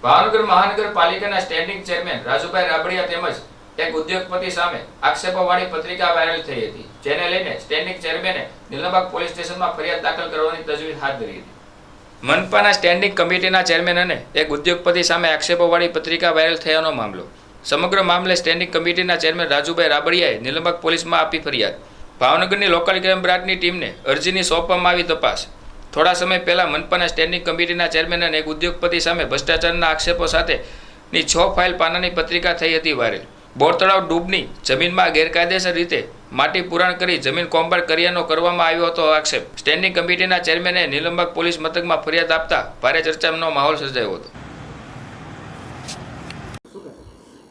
ભાવનગર મહાનગરપાલિકાના standing chairman Rajubhai Rabadiya તેમજ એક ઉદ્યોગપતિ સામે આક્ષેપોવાળી પત્રિકા વાયરલ થઈ હતી, જેને લઈને સ્ટેન્ડિંગ ચેરમેને નીલમબાગ પોલીસ સ્ટેશનમાં ફરિયાદ દાખલ કરવાની તજવીજ હાથ ધરી હતી. મનપાના સ્ટેન્ડિંગ કમિટીના ચેરમેન અને એક ઉદ્યોગપતિ સામે આક્ષેપોવાળી પત્રિકા વાયરલ થયાનો મામલો. સમગ્ર મામલે સ્ટેન્ડિંગ કમિટીના ચેરમેન રાજુભાઈ રાબડિયાએ નીલમબાગ પોલીસમાં આપી ફરિયાદ. ભાવનગરની લોકલ ક્રાઇમ બ્રાન્ચની ટીમને અરજીની સોંપવામાં આવી તપાસ. થોડા સમય પહેલા મનપાના સ્ટેન્ડિંગ કમિટીના ચેરમેન અને એક ઉદ્યોગપતિ સામે ભ્રષ્ટાચારના આક્ષેપો સાથેની 6 ફાઇલ પાનાની પત્રિકા થઈ હતી વાયરલ. બોર તળાવ ડૂબની જમીનમાં ગેરકાયદેસર રીતે માટી પુરાણ કરી જમીન કોમ્બાઇન્ડ કર્યાનો કરવામાં આવ્યો હતો આક્ષેપ. સ્ટેન્ડિંગ કમિટીના ચેરમેને નીલમબાગ પોલીસ મથકમાં ફરિયાદ આપતા ભારે ચર્ચાનો માહોલ સર્જાયો હતો.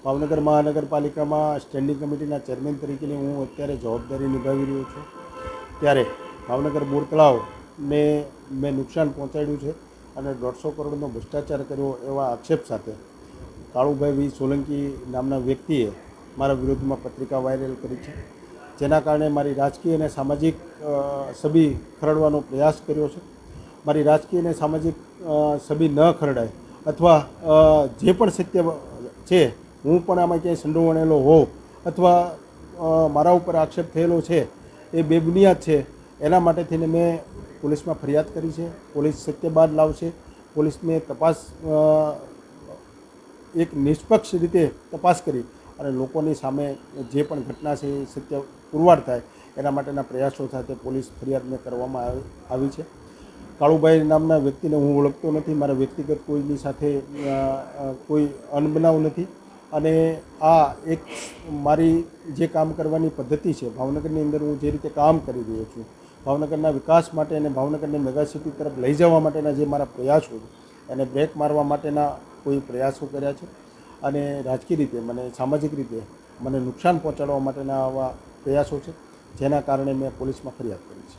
ભાવનગર મહાનગરપાલિકામાં સ્ટેન્ડિંગ કમિટીના ચેરમેન તરીકેની હું અત્યારે જવાબદારી નિભાવી રહ્યો છું. ત્યારે ભાવનગર બોર તળાવને મેં નુકસાન પહોંચાડ્યું છે અને 150 કરોડનો ભ્રષ્ટાચાર કર્યો એવા આક્ષેપ સાથે કાળુભાઈ વી સોલંકી નામના વ્યક્તિએ મારા વિરોધમાં પત્રિકા વાયરલ કરી છે, જેના કારણે મારી રાજકીય અને સામાજિક છબી ખરડવાનો પ્રયાસ કર્યો છે. મારી રાજકીય અને સામાજિક છબી ન ખરડાય અથવા જે પણ સત્ય છે હું પણ આમાં ક્યાંય સંડોવાણેલો હોઉં અથવા મારા ઉપર આક્ષેપ થયેલો છે એ બેબુનિયાદ છે, એના માટે થઈને મેં પોલીસમાં ફરિયાદ કરી છે. પોલીસ સત્ય બહાર લાવશે. પોલીસને તપાસ એક નિષ્પક્ષ રીતે તપાસ કરી અને લોકોની સામે જે પણ ઘટના છે એ સત્ય પુરવાર થાય એના માટેના પ્રયાસો સાથે પોલીસ ફરિયાદને કરવામાં આવી છે. કાળુભાઈ નામના વ્યક્તિને હું ઓળખતો નથી. મારા વ્યક્તિગત કોઈની સાથે કોઈ અનબનાવ નથી અને આ એક મારી જે કામ કરવાની પદ્ધતિ છે, ભાવનગરની અંદર હું જે રીતે કામ કરી રહ્યો છું, ભાવનગરના વિકાસ માટે અને ભાવનગરને મેગાસિટી તરફ લઈ જવા માટેના જે મારા પ્રયાસો છે એને બ્રેક મારવા માટેના કોઈ પ્રયાસો કર્યા છે અને રાજકીય રીતે મને સામાજિક રીતે મને નુકસાન પહોંચાડવા માટેના આવા પ્રયાસો છે, જેના કારણે મેં પોલીસમાં ફરિયાદ કરી છે.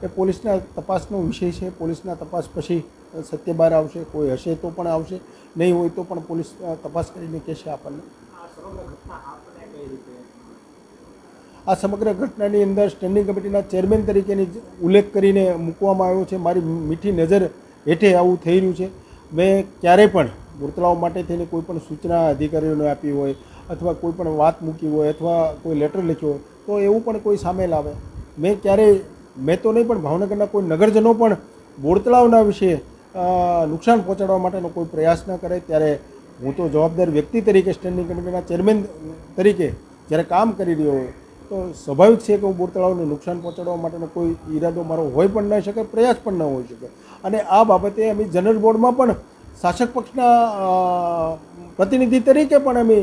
એ પોલીસના તપાસનો વિષય છે. પોલીસના તપાસ પછી સત્ય બહાર આવશે. કોઈ હશે તો પણ આવશે, નહીં હોય તો પણ પોલીસ તપાસ કરીને કહેશે આપણને. આ સમગ્ર ઘટનાની અંદર સ્ટેન્ડિંગ કમિટીના ચેરમેન તરીકેની ઉલ્લેખ કરીને મૂકવામાં આવ્યો છે. મારી મીઠી નજર હેઠે આવું થઈ રહ્યું છે. મેં ક્યારેય પણ બોર તળાવ માટે થઈને કોઈ પણ સૂચના અધિકારીઓને આપી હોય અથવા કોઈ પણ વાત મૂકી હોય અથવા કોઈ લેટર લખ્યો હોય તો એવું પણ કોઈ સામે લાવે. મેં તો નહીં પણ ભાવનગરના કોઈ નગરજનો પણ બોર તળાવના વિશે નુકસાન પહોંચાડવા માટેનો કોઈ પ્રયાસ ન કરે. ત્યારે હું તો જવાબદાર વ્યક્તિ તરીકે સ્ટેન્ડિંગ કમિટીના ચેરમેન તરીકે જ્યારે કામ કરી રહ્યો હોય તો સ્વાભાવિક છે કે હું બોર તળાવને નુકસાન પહોંચાડવા માટેનો કોઈ ઈરાદો મારો હોય પણ ન શકે, પ્રયાસ પણ ન હોઈ શકે. અને આ બાબતે અમે જનરલ બોર્ડમાં પણ શાસક પક્ષના પ્રતિનિધિ તરીકે પણ અમે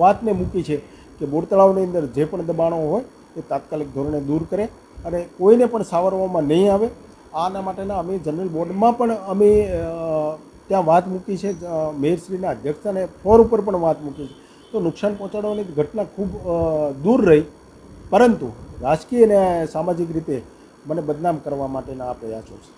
વાતને મૂકી છે કે બોર તળાવની અંદર જે પણ દબાણો હોય એ તાત્કાલિક ધોરણે દૂર કરે અને કોઈને પણ સાવરવામાં નહીં આવે. આના માટેના અમે જનરલ બોર્ડમાં પણ અમે ત્યાં વાત મૂકી છે. મેયરશ્રીના અધ્યક્ષતાને ફ્લોર ઉપર પણ વાત મૂકી છે. તો નુકસાન પહોંચાડવાની ઘટના ખૂબ દૂર રહી, પરંતુ રાજકીય અને સામાજિક રીતે મને બદનામ કરવા માટેના આ પ્રયાસો છે.